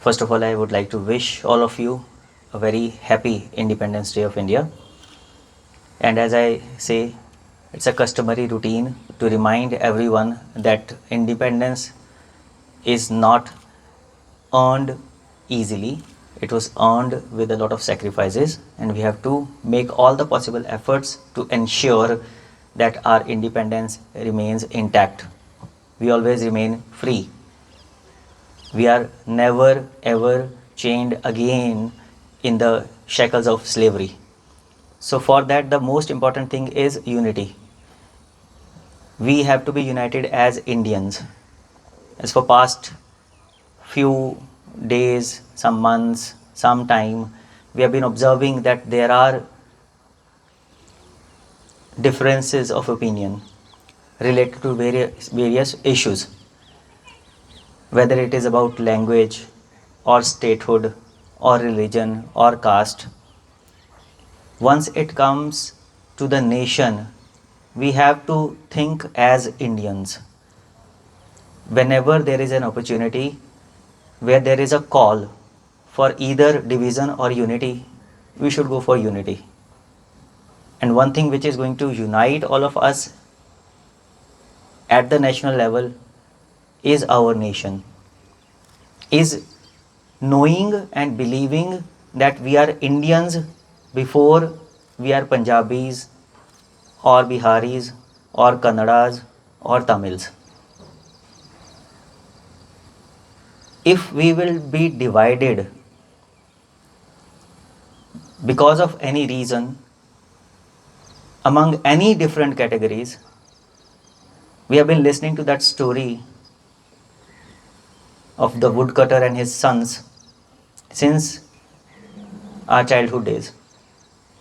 First of all, I would like to wish all of you a very happy Independence Day of India. And as I say, it's a customary routine to remind everyone that independence is not earned easily. It was earned with a lot of sacrifices, and we have to make all the possible efforts to ensure that our independence remains intact. We always remain free. We are never ever chained again in the shackles of slavery. So, for that, the most important thing is unity. We have to be united as Indians. As for past few days, some months, some time, we have been observing that there are differences of opinion related to various issues, whether it is about language or statehood or religion or caste. Once it comes to the nation, we have to think as Indians. Whenever there is an opportunity where there is a call for either division or unity, we should go for unity. And one thing which is going to unite all of us at the national level is our nation, is knowing and believing that we are Indians before we are Punjabis or Biharis or Kannadas or Tamils. If we will be divided because of any reason among any different categories, we have been listening to that story of the woodcutter and his sons since our childhood days.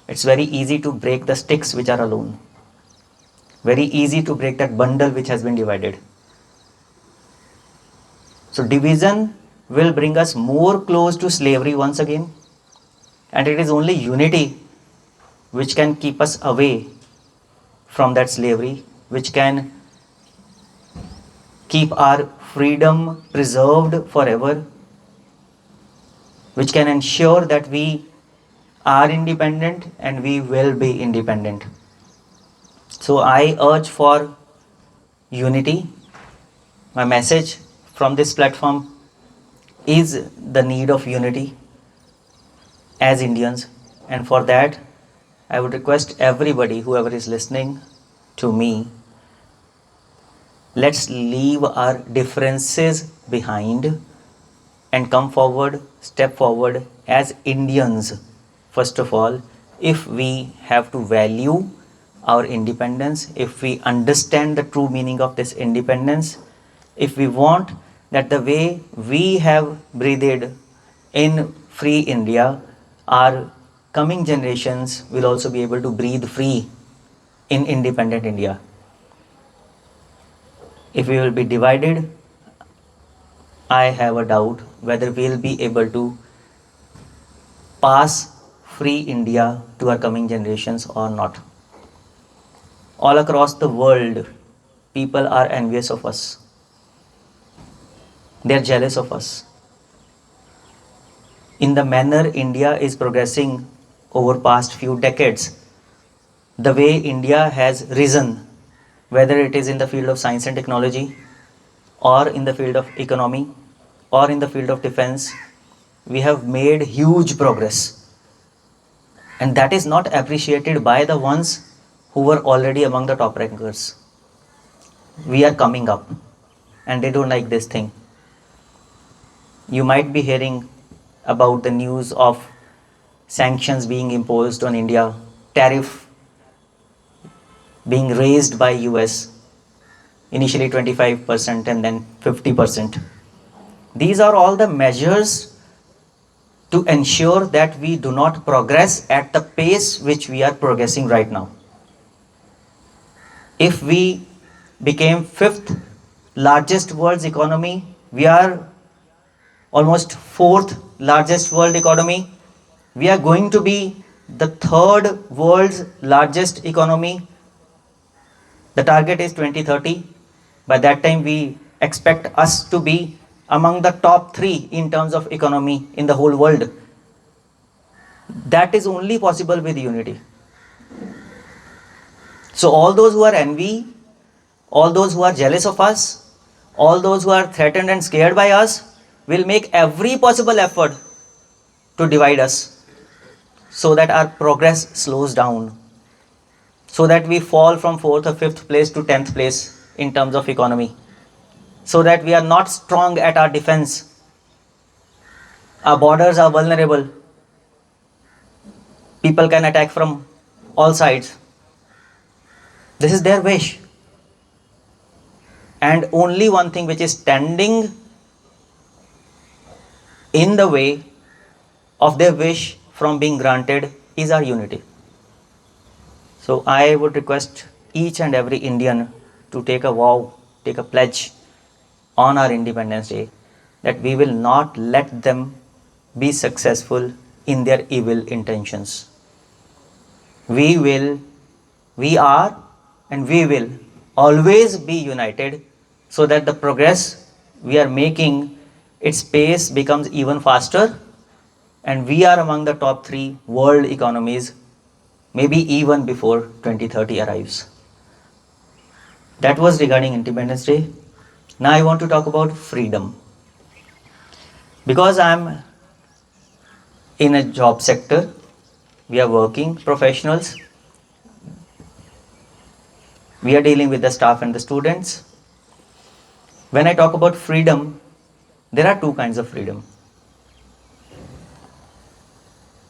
It's very easy to break the sticks which are alone, very easy to break that bundle which has been divided. So, division will bring us more close to slavery once again, and it is only unity which can keep us away from that slavery, which can keep our freedom preserved forever, which can ensure that we are independent and we will be independent. So I urge for unity. My message from this platform is the need of unity as Indians, and for that I would request everybody, whoever is listening to me, let's leave our differences behind and come forward, step forward as Indians. First of all, if we have to value our independence, if we understand the true meaning of this independence, if we want that the way we have breathed in free India, our coming generations will also be able to breathe free in independent India. If we will be divided, I have a doubt whether we will be able to pass free India to our coming generations or not. All across the world, people are envious of us. They are jealous of us. In the manner India is progressing over past few decades, the way India has risen, whether it is in the field of science and technology, or in the field of economy, or in the field of defense, we have made huge progress. And that is not appreciated by the ones who were already among the top rankers. We are coming up, and they don't like this thing. You might be hearing about the news of sanctions being imposed on India, tariff being raised by US, initially 25% and then 50%. These are all the measures to ensure that we do not progress at the pace which we are progressing right now. If we became fifth largest world's economy, we are almost fourth largest world economy. We are going to be the third world's largest economy. The target is 2030. By that time, we expect us to be among the top 3 in terms of economy in the whole world. That is only possible with unity. So all those who are envy, all those who are jealous of us, all those who are threatened and scared by us will make every possible effort to divide us, so that our progress slows down, so that we fall from 4th or 5th place to 10th place in terms of economy, so that we are not strong at our defense. Our borders are vulnerable. People can attack from all sides. This is their wish. And only one thing which is standing in the way of their wish from being granted is our unity. So I would request each and every Indian to take a vow, take a pledge on our Independence Day that we will not let them be successful in their evil intentions. We are and we will always be united, so that the progress we are making, its pace becomes even faster, and we are among the top 3 world economies, maybe even before 2030 arrives. That was regarding Independence Day. Now I want to talk about freedom. Because I am in a job sector, we are working professionals, we are dealing with the staff and the students. When I talk about freedom, there are 2 kinds of freedom.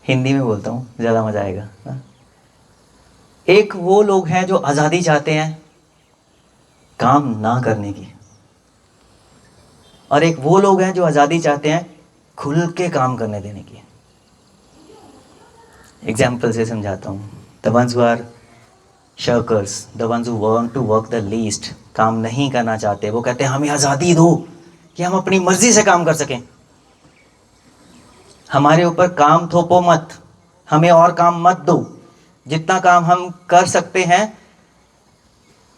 Hindi में बोलता हूँ, ज़्यादा मज़ा आएगा. एक वो लोग हैं जो आज़ादी चाहते हैं काम ना करने की, और एक वो लोग हैं जो आज़ादी चाहते हैं खुल के काम करने देने की. एग्जाम्पल से समझाता हूँ. The ones who are shirkers, the ones who want to work the least, काम नहीं करना चाहते, वो कहते हैं हमें आज़ादी दो कि हम अपनी मर्जी से काम कर सकें. हमारे ऊपर काम थोपो मत, हमें और काम मत दो. जितना काम हम कर सकते हैं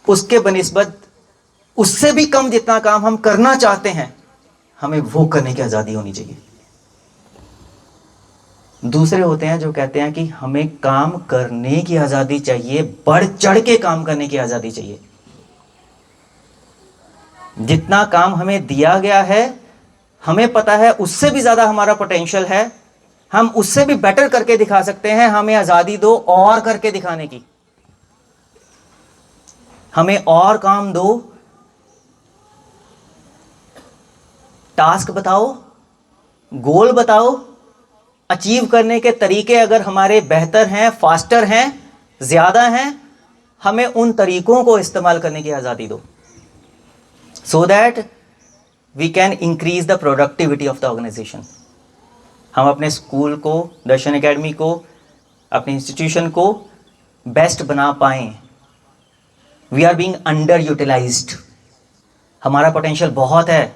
उसके बनिस्बत उससे भी कम जितना काम हम करना चाहते हैं, हमें वो करने की आज़ादी होनी चाहिए. दूसरे होते हैं जो कहते हैं कि हमें काम करने की आज़ादी चाहिए, बढ़ चढ़ के काम करने की आज़ादी चाहिए. जितना काम हमें दिया गया है, हमें पता है उससे भी ज़्यादा हमारा पोटेंशियल है, हम उससे भी बेटर करके दिखा सकते हैं, हमें आज़ादी दो और करके दिखाने की. हमें और काम दो, टास्क बताओ, गोल बताओ, अचीव करने के तरीके अगर हमारे बेहतर हैं, फास्टर हैं, ज़्यादा हैं, हमें उन तरीकों को इस्तेमाल करने की आज़ादी दो, so that we can increase the productivity of the organization. हम अपने स्कूल को, दर्शन एकेडमी को, अपने इंस्टीट्यूशन को बेस्ट बना पाएं. We are being under utilized. हमारा पोटेंशियल बहुत है,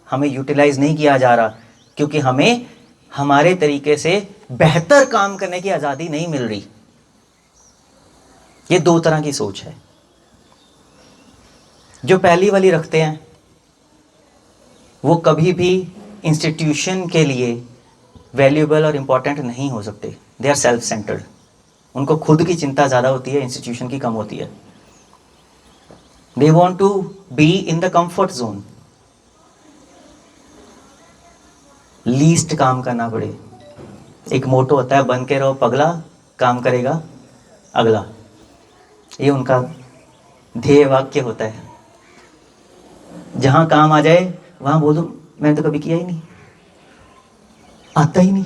हमें यूटिलाइज नहीं किया जा रहा, क्योंकि हमें हमारे तरीके से बेहतर काम करने की आज़ादी नहीं मिल रही. ये 2 तरह की सोच है. जो पहली वाली रखते हैं वो कभी भी इंस्टीट्यूशन के लिए वैल्यूएबल और इम्पॉर्टेंट नहीं हो सकते. They are self centred. उनको खुद की चिंता ज़्यादा होती है, इंस्टीट्यूशन की कम होती है. They want to be in the comfort zone. Least काम करना पड़े. एक मोटो होता है, बन के रहो पगला, काम करेगा अगला. ये उनका ध्येय वाक्य होता है. जहां काम आ जाए वहां बोलो मैंने तो कभी किया ही नहीं, आता ही नहीं,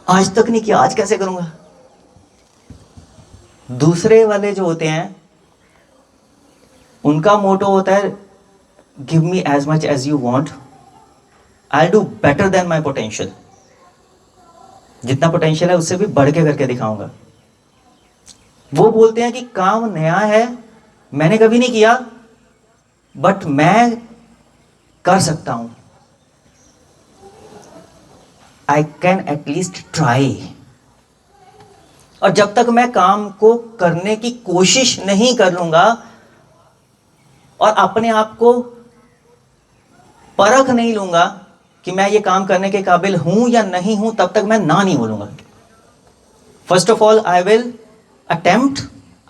आज तक नहीं किया, आज कैसे करूंगा. दूसरे वाले जो होते हैं उनका मोटो होता है give me as much as you want, I do better than my potential. जितना पोटेंशियल है उससे भी बढ़ के करके दिखाऊंगा. वो बोलते हैं कि काम नया है, मैंने कभी नहीं किया, बट मैं कर सकता हूं, आई कैन एटलीस्ट ट्राई. और जब तक मैं काम को करने की कोशिश नहीं कर लूंगा और अपने आप को परख नहीं लूंगा कि मैं ये काम करने के काबिल हूं या नहीं हूं, तब तक मैं ना नहीं बोलूंगा. First of all I will attempt,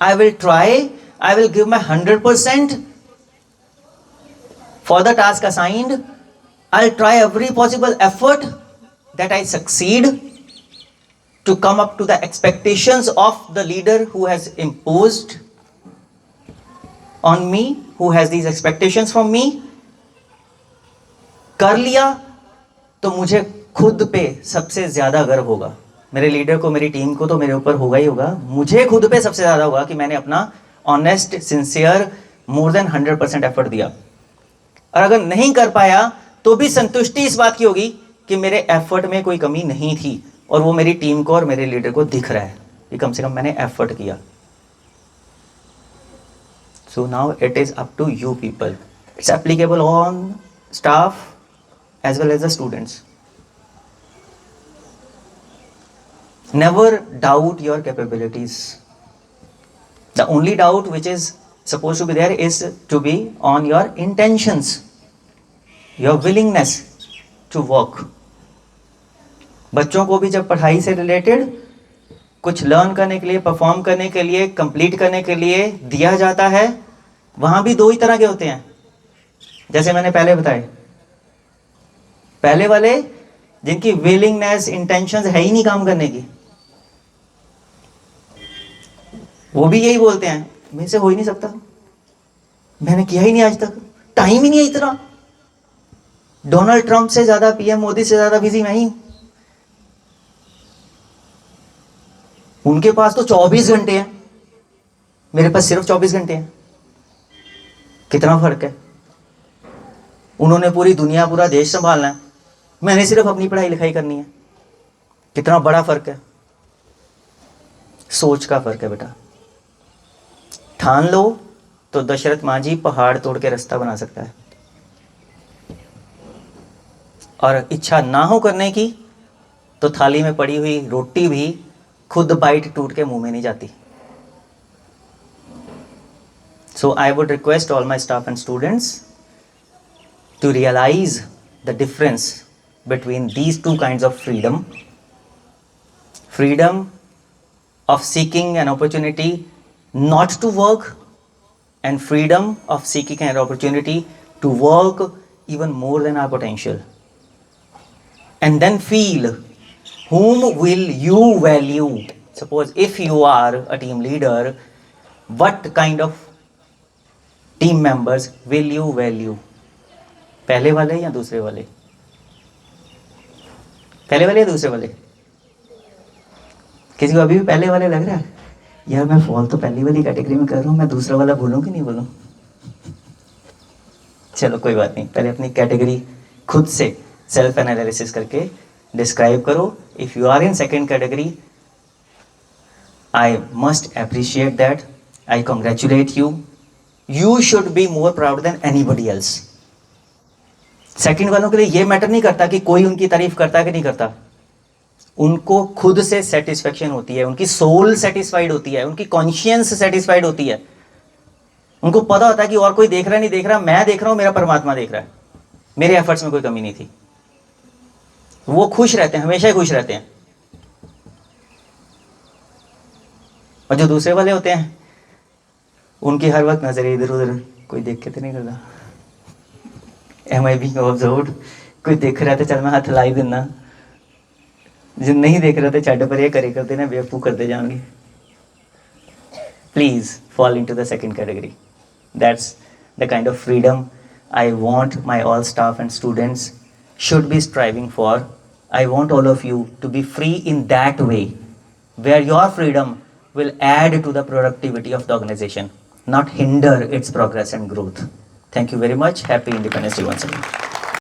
I will try, I will give my 100% for the task assigned. I'll try every possible effort that I succeed to come up to the expectations of the leader who has imposed on me, who has these expectations from me. कर लिया तो मुझे खुद पे सबसे ज्यादा गर्व होगा. मेरे लीडर को, मेरी टीम को तो मेरे ऊपर होगा ही होगा, मुझे खुद पे सबसे ज्यादा होगा कि मैंने अपना honest, sincere, more than 100% effort दिया. और अगर नहीं कर पाया तो भी संतुष्टि इस बात की होगी कि मेरे एफर्ट में कोई कमी नहीं थी, और वो मेरी टीम को और मेरे लीडर को दिख रहा है कि कम से कम मैंने एफर्ट किया. So now it is up to you people. It's applicable on staff as well as the students. Never doubt your capabilities. The only doubt which is supposed to be there is to be on your intentions, your willingness to work. बच्चों को भी जब पढ़ाई से related कुछ learn करने के लिए, परफॉर्म करने के लिए, कंप्लीट करने के लिए दिया जाता है, वहां भी दो ही तरह के होते हैं, जैसे मैंने पहले बताए. पहले वाले जिनकी विलिंगनेस, इंटेंशंस है ही नहीं काम करने की, वो भी यही बोलते हैं मेरे से हो ही नहीं सकता, मैंने किया ही नहीं आज तक, टाइम ही नहीं है इतना, डोनाल्ड ट्रंप से ज्यादा, पीएम मोदी से ज्यादा बिजी मैं ही हूं. उनके पास तो 24 घंटे हैं, मेरे पास सिर्फ 24 घंटे हैं. कितना फर्क है. उन्होंने पूरी दुनिया, पूरा देश संभालना है, मैंने सिर्फ अपनी पढ़ाई लिखाई करनी है. कितना बड़ा फर्क है. सोच का फर्क है बेटा. ठान लो तो दशरथ मांझी पहाड़ तोड़ के रास्ता बना सकता है, और इच्छा ना हो करने की तो थाली में पड़ी हुई रोटी भी खुद बाइट टूट के मुंह में नहीं जाती. So I would request all my staff and students to realize the difference between these two kinds of freedom. Freedom of seeking an opportunity not to work, and freedom of seeking an opportunity to work even more than our potential. And then feel whom will you value. Suppose if you are a team leader, what kind of team members will you value? पहले वाले या दूसरे वाले? पहले वाले या दूसरे वाले? किसी को अभी भी पहले वाले लग रहा है? यार मैं फॉल तो पहली वाली कैटेगरी में कर रहा हूं, मैं दूसरा वाला बोलूं कि नहीं बोलूं? चलो कोई बात नहीं, पहले अपनी कैटेगरी खुद से सेल्फ एनालिसिस करके डिस्क्राइब करो. If you are in second category, I must appreciate that, I congratulate you. You should be more proud than anybody else. Second वालों के लिए ये मैटर नहीं करता कि कोई उनकी तारीफ करता है कि नहीं करता, उनको खुद से सेटिस्फेक्शन होती है, उनकी सोल सेटिस्फाइड होती है, उनकी कॉन्शियंस सेटिस्फाइड होती है. उनको पता होता है कि और कोई देख रहा नहीं देख रहा, मैं देख रहा हूं, मेरा परमात्मा देख रहा है, मेरे एफर्ट्स में कोई कमी नहीं थी. वो खुश रहते हैं, हमेशा ही खुश रहते हैं. और जो दूसरे वाले होते हैं उनकी हर वक्त नजर इधर उधर, कोई देख के तो नहीं करता. Am I being observed. कोई देख रहा था चल मैं हाथ लाई देना, जो नहीं देख रहा था छड़ पर ये करे करते ना, बेवकूफ करते जाएंगे. Please fall into the second category. That's the kind of freedom I want my all staff and students should be striving for. I want all of you to be free in that way, where your freedom will add to the productivity of the organization, not hinder its progress and growth. Thank you very much. Happy Independence Day once again.